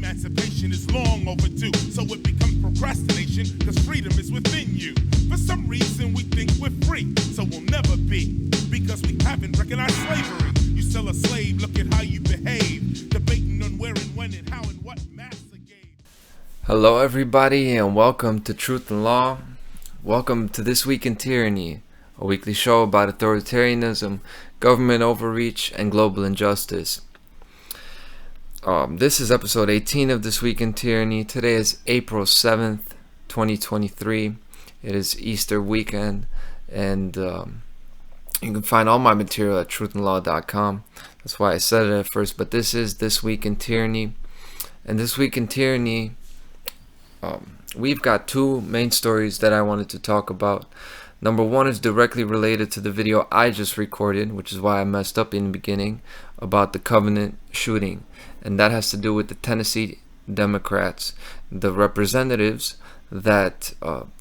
Emancipation is long overdue, so it becomes procrastination, cause freedom is within you. For some reason we think we're free, so we'll never be, because we haven't recognized slavery. You still a slave, look at how you behave, debating on where and when and how and what master gave. Hello everybody and welcome to Truth and Law. Welcome to This Week in Tyranny, a weekly show about authoritarianism, government overreach, and global injustice. This is episode 18 of This Week in Tyranny. Today is April 7th, 2023. It is Easter weekend, and you can find all my material at truthandlaw.com. That's why I said it at first, but this is This Week in Tyranny. And This Week in Tyranny, we've got two main stories that I wanted to talk about. Number one is directly related to the video I just recorded, which is why I messed up in the beginning, about the Covenant shooting. And that has to do with the Tennessee Democrats, the representatives that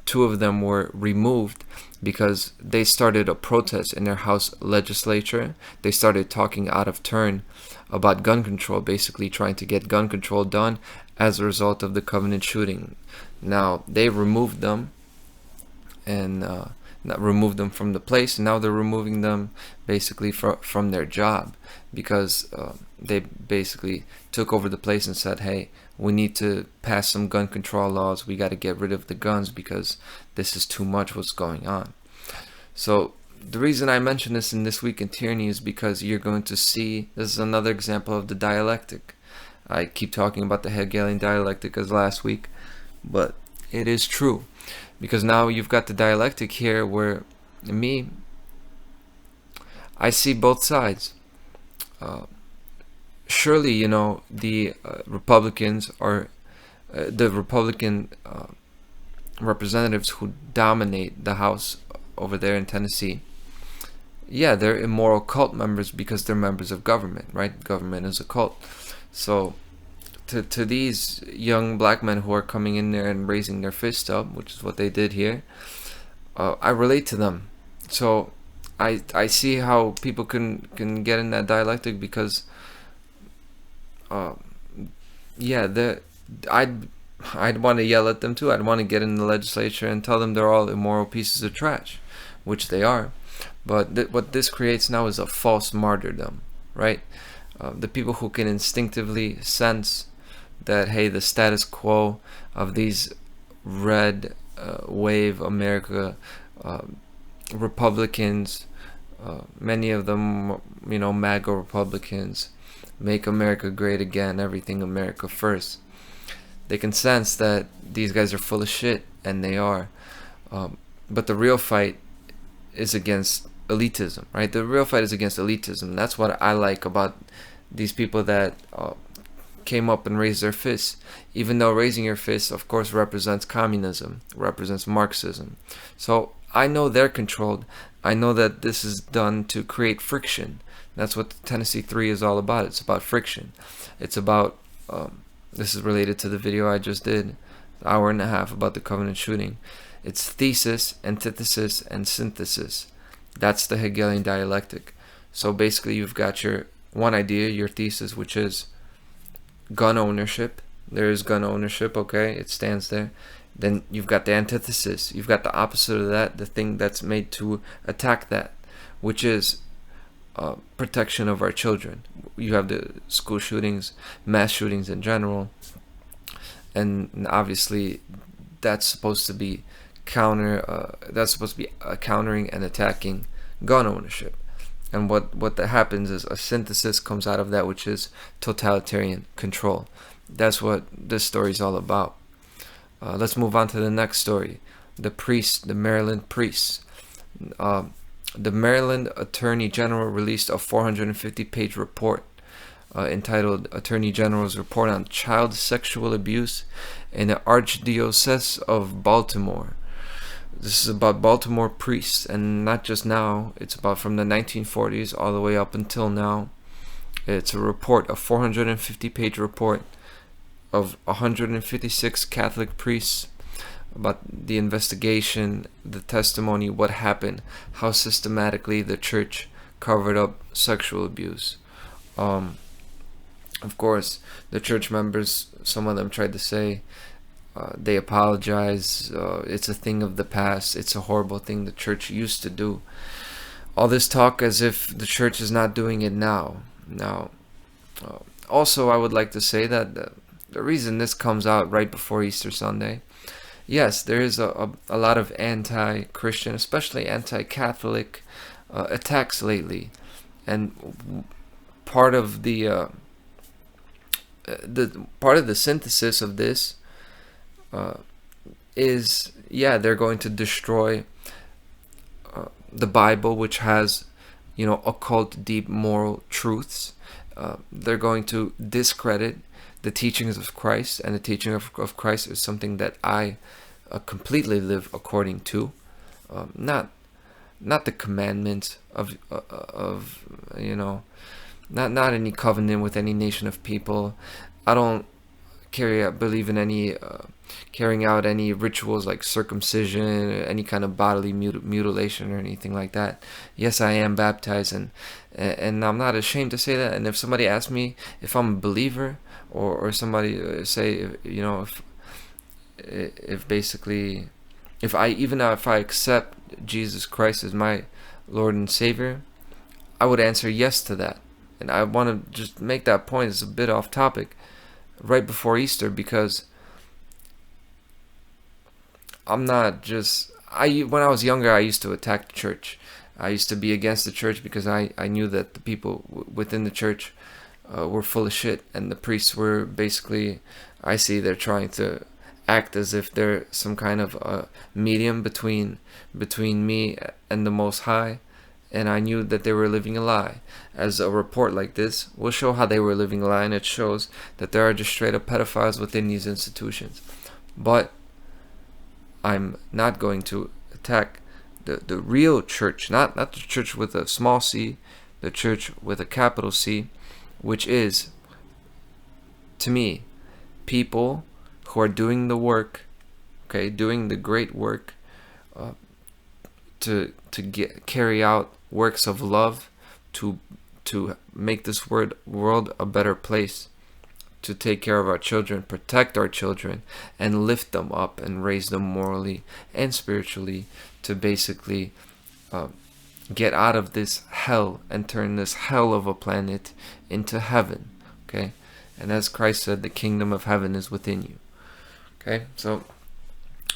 two of them were removed because they started a protest in their House legislature. They started talking out of turn about gun control, basically trying to get gun control done as a result of the Covenant shooting. Now, they removed them and not removed them from the place. Now they're removing them basically from their job because they basically took over the place and said, hey, we need to pass some gun control laws. We got to get rid of the guns because this is too much what's going on. So the reason I mention this in This Week in Tyranny is because you're going to see, this is another example of the dialectic. I keep talking about the Hegelian dialectic as last week, but it is true. Because now you've got the dialectic here where I see both sides. Surely, you know, the Republicans are the Republican representatives who dominate the House over there in Tennessee. Yeah, they're immoral cult members because they're members of government, right? Government is a cult. So to these young black men who are coming in there and raising their fist up, which is what they did here, I relate to them. So I see how people can get in that dialectic because I'd want to yell at them too. I'd want to get in the legislature and tell them they're all immoral pieces of trash, which they are. But what this creates now is a false martyrdom, right? The people who can instinctively sense that, hey, the status quo of these red wave America Republicans, many of them, you know, MAGA Republicans, make America great again, everything America first. They can sense that these guys are full of shit, and they are. But the real fight is against elitism, right? The real fight is against elitism. That's what I like about these people that came up and raised their fists, even though raising your fists, of course, represents communism, represents Marxism. So I know they're controlled. I know that this is done to create friction. That's what Tennessee 3 is all about. It's about friction. It's about, this is related to the video I just did, an hour and a half about the Covenant shooting. It's thesis, antithesis, and synthesis. That's the Hegelian dialectic. So basically you've got your one idea, your thesis, which is gun ownership. There is gun ownership, okay, it stands there. Then you've got the antithesis. You've got the opposite of that, the thing that's made to attack that, which is protection of our children. You have the school shootings, mass shootings in general, and obviously that's supposed to be countering and attacking gun ownership. And what that happens is a synthesis comes out of that, which is totalitarian control. That's what this story is all about. Let's move on to the next story. The Maryland priests. The Maryland Attorney General released a 450-page report entitled Attorney General's Report on Child Sexual Abuse in the Archdiocese of Baltimore. This is about Baltimore priests, and not just now. It's about from the 1940s all the way up until now. It's a 450-page report of 156 Catholic priests about the investigation, the testimony, what happened, how systematically the church covered up sexual abuse. Of course, the church members, some of them tried to say they apologize. It's a thing of the past. It's a horrible thing the church used to do. All this talk as if the church is not doing it now. Now, also, I would like to say that the reason this comes out right before Easter Sunday, yes, there is a lot of anti-Christian, especially anti-Catholic attacks lately, and part of the part of the synthesis of this is, yeah, they're going to destroy the Bible, which has, occult, deep moral truths. They're going to discredit the teachings of Christ, and the teaching of Christ is something that I completely live according to. Not the commandments of not any covenant with any nation of people. I don't believe in any carrying out any rituals like circumcision, any kind of bodily mutilation or anything like that. Yes, I am baptized, and I'm not ashamed to say that. And if somebody asks me if I'm a believer, or somebody say, if basically, if I accept Jesus Christ as my Lord and Savior, I would answer yes to that. And I want to just make that point. It's a bit off topic right before Easter, because I'm not just, when I was younger, I used to attack the church. I used to be against the church because I knew that the people within the church were full of shit, and the priests were basically, I see they're trying to act as if they're some kind of medium between me and the Most High, and I knew that they were living a lie. As a report like this will show how they were living a lie, and it shows that there are just straight up pedophiles within these institutions. But I'm not going to attack the real church, not the church with a small c, the church with a capital C, which is, to me, people who are doing the work, doing the great work, to carry out works of love, to make this world a better place, to take care of our children, protect our children, and lift them up and raise them morally and spiritually, to basically get out of this hell and turn this hell of a planet into heaven. Okay, and as Christ said, the kingdom of heaven is within you. Okay, so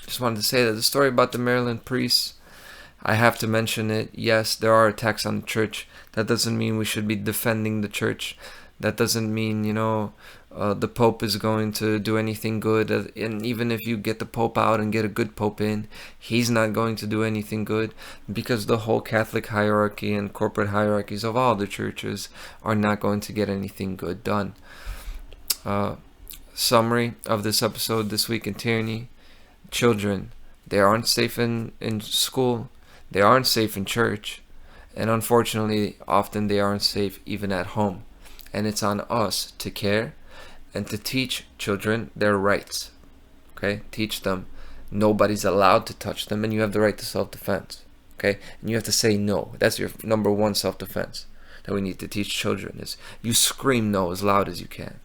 just wanted to say that the story about the Maryland priests, I have to mention it. Yes, there are attacks on the church. That doesn't mean we should be defending the church. That doesn't mean, the Pope is going to do anything good. And even if you get the Pope out and get a good Pope in, he's not going to do anything good, because the whole Catholic hierarchy and corporate hierarchies of all the churches are not going to get anything good done. Summary of this episode, This Week in Tyranny. Children, they aren't safe in school. They aren't safe in church. And unfortunately, often they aren't safe even at home. And it's on us to care and to teach children their rights. Okay? Teach them nobody's allowed to touch them, and you have the right to self-defense. Okay? And you have to say no. That's your number one self-defense that we need to teach children, is you scream no as loud as you can.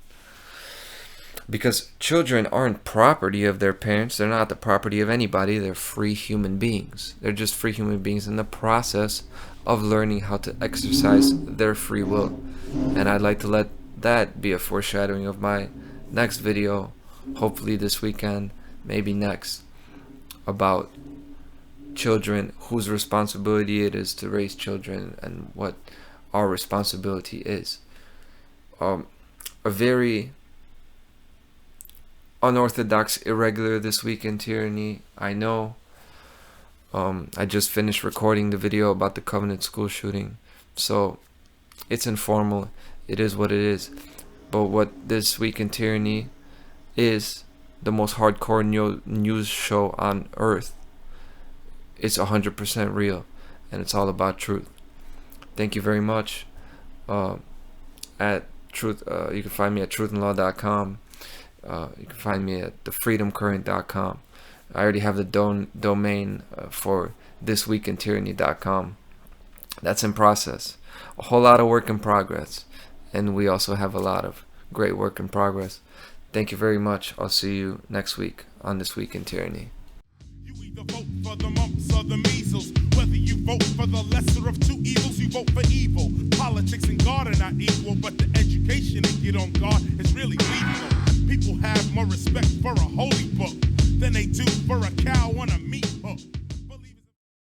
Because children aren't property of their parents. They're not the property of anybody. They're free human beings. They're just free human beings in the process of learning how to exercise their free will. And I'd like to let that be a foreshadowing of my next video, hopefully this weekend, maybe next, about children, whose responsibility it is to raise children, and what our responsibility is. A very unorthodox, irregular This Week in Tyranny, I know. I just finished recording the video about the Covenant school shooting, so it's informal. It is what it is. But what This Week in Tyranny is, the most hardcore news show on earth. It's 100% real, and it's all about truth. Thank you very much. At truth, you can find me at truthandlaw.com. You can find me at thefreedomcurrent.com. I already have the domain for thisweekintyranny.com. That's in process. A whole lot of work in progress. And we also have a lot of great work in progress. Thank you very much. I'll see you next week on This Week in Tyranny. You either vote for the mumps or the measles. Whether you vote for the lesser of two evils, you vote for evil. Politics and God are not equal, but the education they get on God is really lethal. People have more respect for a holy book than they do for a cow on a meat